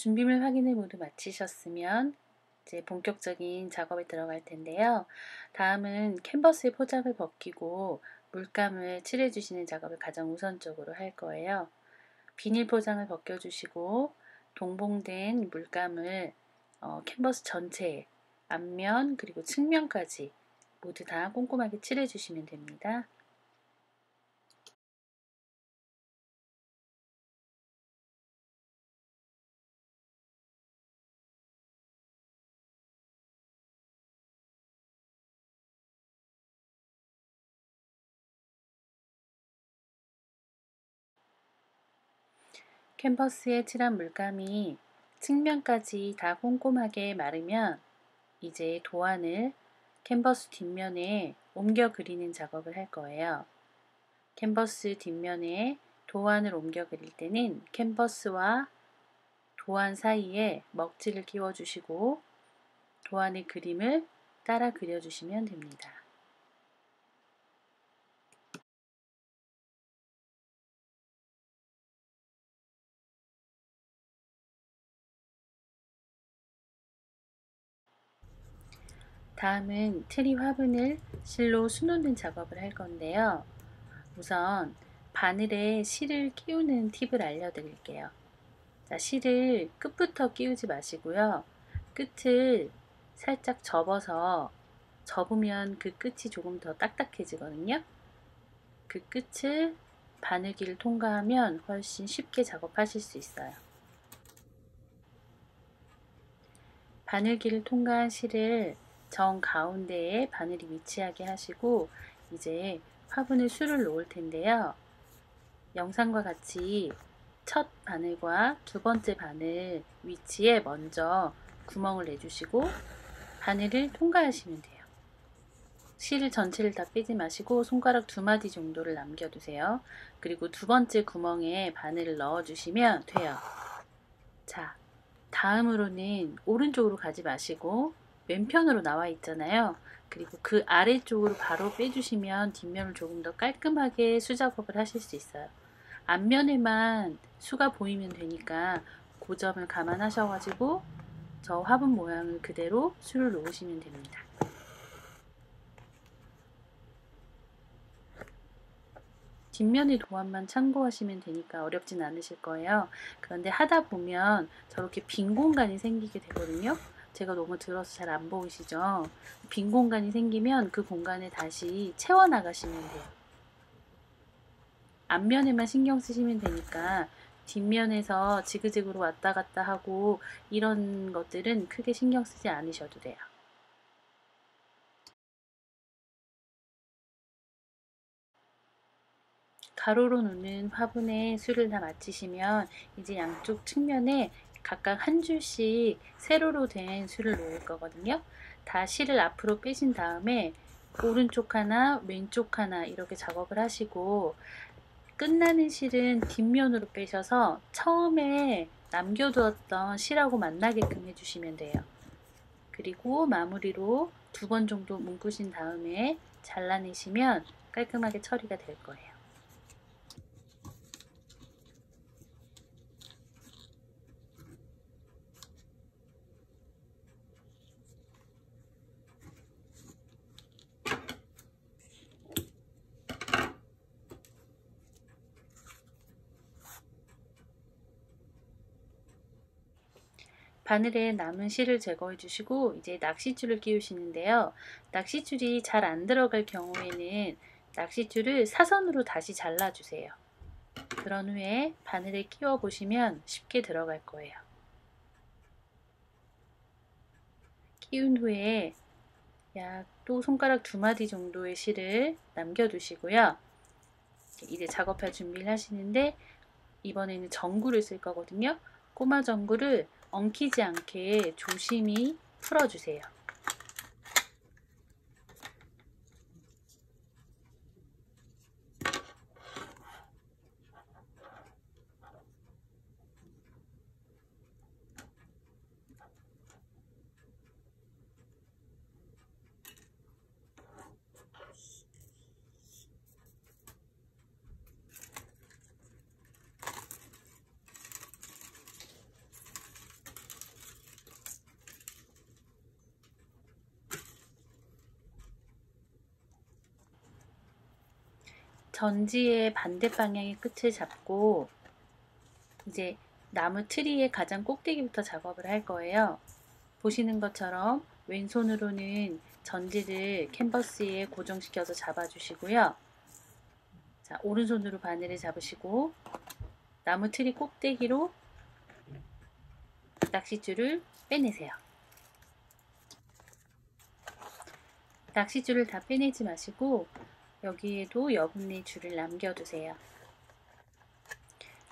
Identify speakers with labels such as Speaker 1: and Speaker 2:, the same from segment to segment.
Speaker 1: 준비물 확인을 모두 마치셨으면 이제 본격적인 작업에 들어갈 텐데요. 다음은 캔버스의 포장을 벗기고 물감을 칠해 주시는 작업을 가장 우선적으로 할 거예요. 비닐 포장을 벗겨 주시고 동봉된 물감을 캔버스 전체에 앞면 그리고 측면까지 모두 다 꼼꼼하게 칠해 주시면 됩니다. 캔버스에 칠한 물감이 측면까지 다 꼼꼼하게 마르면 이제 도안을 캔버스 뒷면에 옮겨 그리는 작업을 할 거예요. 캔버스 뒷면에 도안을 옮겨 그릴 때는 캔버스와 도안 사이에 먹지를 끼워 주시고 도안의 그림을 따라 그려 주시면 됩니다. 다음은 트리 화분을 실로 수놓는 작업을 할 건데요. 우선 바늘에 실을 끼우는 팁을 알려드릴게요. 자, 실을 끝부터 끼우지 마시고요. 끝을 살짝 접으면 그 끝이 조금 더 딱딱해지거든요. 그 끝을 바늘기를 통과하면 훨씬 쉽게 작업하실 수 있어요. 바늘기를 통과한 실을 정 가운데에 바늘이 위치하게 하시고 이제 화분에 술을 놓을 텐데요. 영상과 같이 첫 바늘과 두 번째 바늘 위치에 먼저 구멍을 내주시고 바늘을 통과하시면 돼요. 실을 전체를 다 빼지 마시고 손가락 2마디 정도를 남겨두세요. 그리고 두 번째 구멍에 바늘을 넣어주시면 돼요. 자, 다음으로는 오른쪽으로 가지 마시고 왼편으로 나와 있잖아요. 그리고 그 아래쪽으로 바로 빼주시면 뒷면을 조금 더 깔끔하게 수작업을 하실 수 있어요. 앞면에만 수가 보이면 되니까 그 점을 감안하셔가지고 저 화분 모양을 그대로 수를 놓으시면 됩니다. 뒷면의 도안만 참고하시면 되니까 어렵진 않으실 거예요. 그런데 하다 보면 저렇게 빈 공간이 생기게 되거든요. 제가 너무 들어서 잘 안 보이시죠? 빈 공간이 생기면 그 공간에 다시 채워나가시면 돼요. 앞면에만 신경 쓰시면 되니까 뒷면에서 지그재그로 왔다 갔다 하고 이런 것들은 크게 신경 쓰지 않으셔도 돼요. 가로로 놓는 화분에 술을 다 마치시면 이제 양쪽 측면에 각각 한 줄씩 세로로 된 술을 놓을 거거든요. 다 실을 앞으로 빼신 다음에 오른쪽 하나 왼쪽 하나 이렇게 작업을 하시고 끝나는 실은 뒷면으로 빼셔서 처음에 남겨두었던 실하고 만나게끔 해주시면 돼요. 그리고 마무리로 2번 정도 묶으신 다음에 잘라내시면 깔끔하게 처리가 될 거예요. 바늘에 남은 실을 제거해 주시고 이제 낚싯줄을 끼우시는데요. 낚싯줄이 잘 안 들어갈 경우에는 낚싯줄을 사선으로 다시 잘라주세요. 그런 후에 바늘에 끼워 보시면 쉽게 들어갈 거예요. 끼운 후에 약 또 손가락 2마디 정도의 실을 남겨두시고요. 이제 작업할 준비를 하시는데 이번에는 전구를 쓸 거거든요. 꼬마 전구를 엉키지 않게 조심히 풀어주세요. 전지의 반대 방향의 끝을 잡고 이제 나무 트리의 가장 꼭대기부터 작업을 할 거예요. 보시는 것처럼 왼손으로는 전지를 캔버스에 고정시켜서 잡아주시고요. 자, 오른손으로 바늘을 잡으시고 나무 트리 꼭대기로 낚싯줄을 빼내세요. 낚싯줄을 다 빼내지 마시고 여기에도 여분의 줄을 남겨두세요.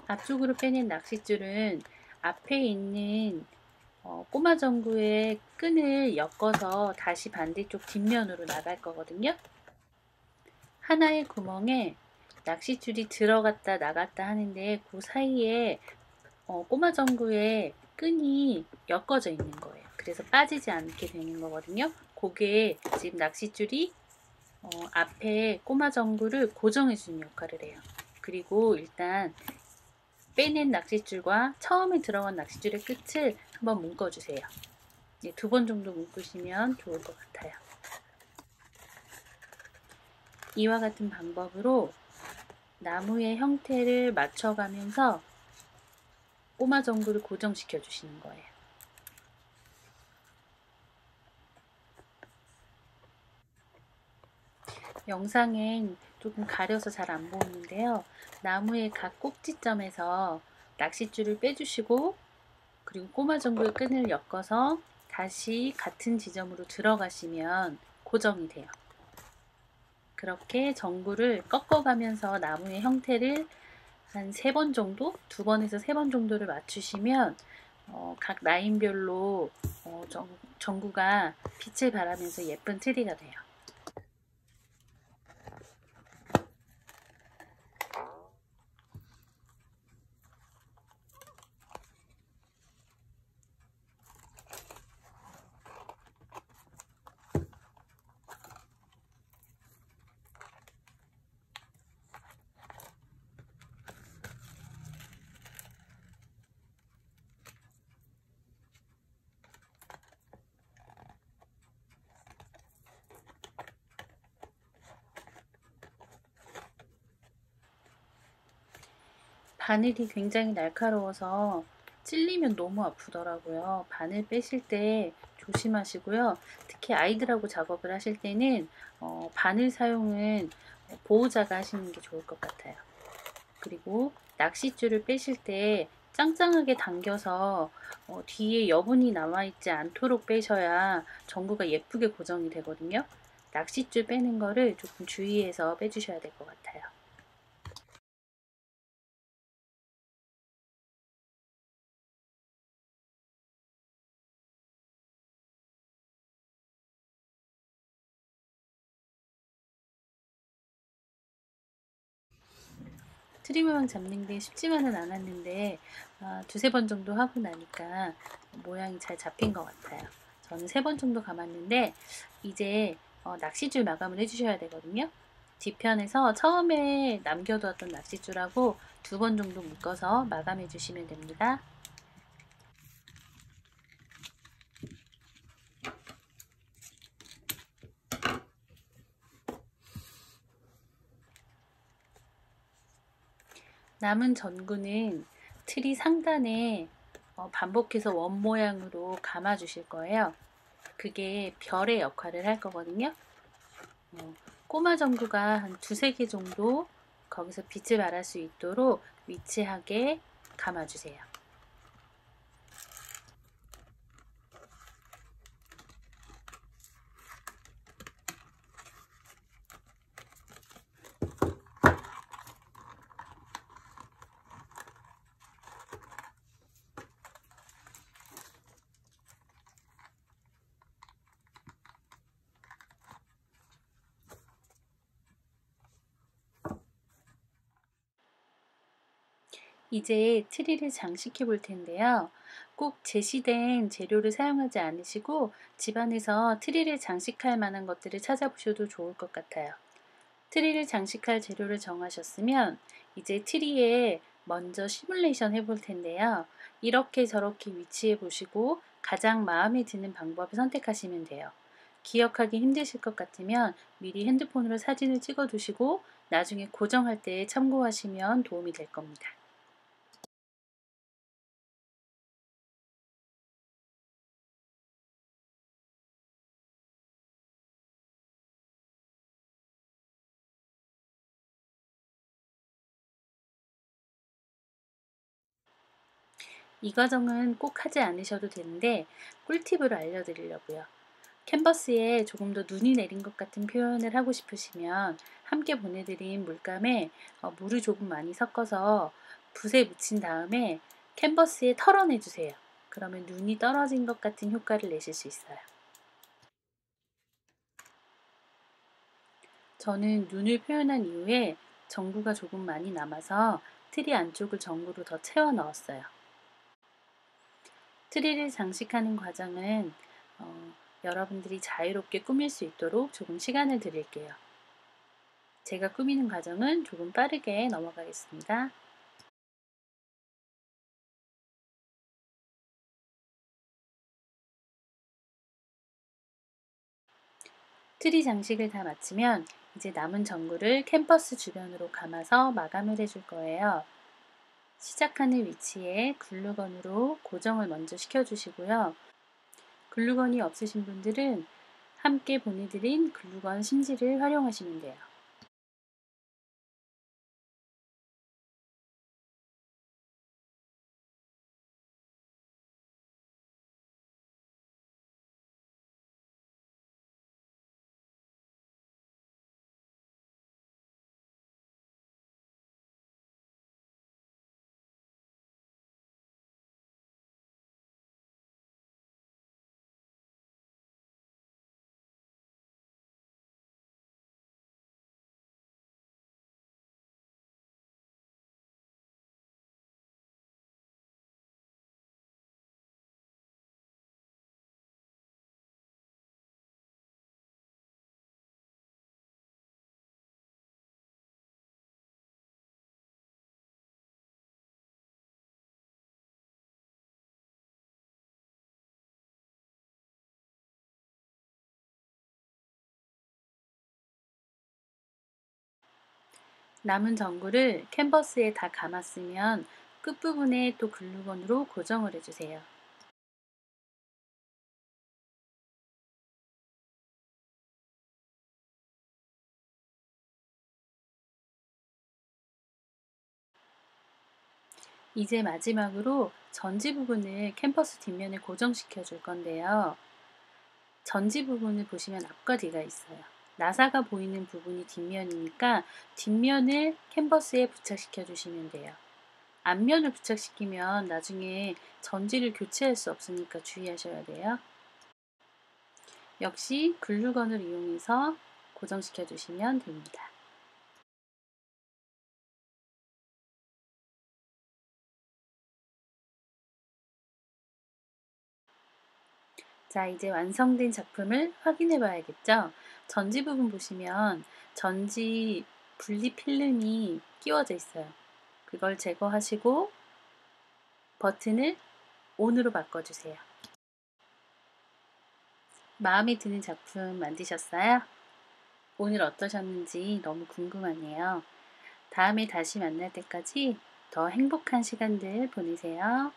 Speaker 1: 앞쪽으로 빼낸 낚싯줄은 앞에 있는 꼬마 전구의 끈을 엮어서 다시 반대쪽 뒷면으로 나갈 거거든요. 하나의 구멍에 낚싯줄이 들어갔다 나갔다 하는데 그 사이에 꼬마 전구의 끈이 엮어져 있는 거예요. 그래서 빠지지 않게 되는 거거든요. 그게 지금 낚싯줄이 앞에 꼬마 전구를 고정해 주는 역할을 해요. 그리고 일단 빼낸 낚싯줄과 처음에 들어간 낚싯줄의 끝을 한번 묶어주세요. 2번 정도 묶으시면 좋을 것 같아요. 이와 같은 방법으로 나무의 형태를 맞춰가면서 꼬마 전구를 고정시켜 주시는 거예요. 영상엔 조금 가려서 잘 안 보이는데요. 나무의 각 꼭지점에서 낚싯줄을 빼주시고 그리고 꼬마 전구의 끈을 엮어서 다시 같은 지점으로 들어가시면 고정이 돼요. 그렇게 전구를 꺾어가면서 나무의 형태를 한 3번 정도, 2번에서 3번 정도를 맞추시면 각 라인별로 전구가 빛을 발하면서 예쁜 트리가 돼요. 바늘이 굉장히 날카로워서 찔리면 너무 아프더라고요. 바늘 빼실 때 조심하시고요. 특히 아이들하고 작업을 하실 때는 바늘 사용은 보호자가 하시는 게 좋을 것 같아요. 그리고 낚싯줄을 빼실 때 짱짱하게 당겨서 뒤에 여분이 남아있지 않도록 빼셔야 전구가 예쁘게 고정이 되거든요. 낚싯줄 빼는 거를 조금 주의해서 빼주셔야 될 것 같아요. 트리 모양 잡는 게 쉽지만은 않았는데 2~3번 정도 하고 나니까 모양이 잘 잡힌 것 같아요. 저는 3번 정도 감았는데 이제 낚싯줄 마감을 해주셔야 되거든요. 뒤편에서 처음에 남겨두었던 낚싯줄하고 2번 정도 묶어서 마감해 주시면 됩니다. 남은 전구는 트리 상단에 반복해서 원 모양으로 감아 주실 거예요. 그게 별의 역할을 할 거거든요. 꼬마 전구가 한 2~3개 정도 거기서 빛을 발할 수 있도록 위치하게 감아 주세요. 이제 트리를 장식해 볼 텐데요. 꼭 제시된 재료를 사용하지 않으시고 집안에서 트리를 장식할 만한 것들을 찾아보셔도 좋을 것 같아요. 트리를 장식할 재료를 정하셨으면 이제 트리에 먼저 시뮬레이션 해볼 텐데요. 이렇게 저렇게 위치해 보시고 가장 마음에 드는 방법을 선택하시면 돼요. 기억하기 힘드실 것 같으면 미리 핸드폰으로 사진을 찍어 두시고 나중에 고정할 때 참고하시면 도움이 될 겁니다. 이 과정은 꼭 하지 않으셔도 되는데 꿀팁을 알려드리려고요. 캔버스에 조금 더 눈이 내린 것 같은 표현을 하고 싶으시면 함께 보내드린 물감에 물을 조금 많이 섞어서 붓에 묻힌 다음에 캔버스에 털어내 주세요. 그러면 눈이 떨어진 것 같은 효과를 내실 수 있어요. 저는 눈을 표현한 이후에 전구가 조금 많이 남아서 트리 안쪽을 전구로 더 채워 넣었어요. 트리를 장식하는 과정은 여러분들이 자유롭게 꾸밀 수 있도록 조금 시간을 드릴게요. 제가 꾸미는 과정은 조금 빠르게 넘어가겠습니다. 트리 장식을 다 마치면 이제 남은 전구를 캔버스 주변으로 감아서 마감을 해줄 거예요. 시작하는 위치에 글루건으로 고정을 먼저 시켜주시고요. 글루건이 없으신 분들은 함께 보내드린 글루건 심지를 활용하시면 돼요. 남은 전구를 캔버스에 다 감았으면 끝부분에 또 글루건으로 고정을 해주세요. 이제 마지막으로 전지 부분을 캔버스 뒷면에 고정시켜 줄 건데요. 전지 부분을 보시면 앞과 뒤가 있어요. 나사가 보이는 부분이 뒷면이니까 뒷면을 캔버스에 부착시켜 주시면 돼요. 앞면을 부착시키면 나중에 전지를 교체할 수 없으니까 주의하셔야 돼요. 역시 글루건을 이용해서 고정시켜 주시면 됩니다. 자, 이제 완성된 작품을 확인해 봐야겠죠? 전지 부분 보시면 전지 분리 필름이 끼워져 있어요. 그걸 제거하시고 버튼을 ON으로 바꿔주세요. 마음에 드는 작품 만드셨어요? 오늘 어떠셨는지 너무 궁금하네요. 다음에 다시 만날 때까지 더 행복한 시간들 보내세요.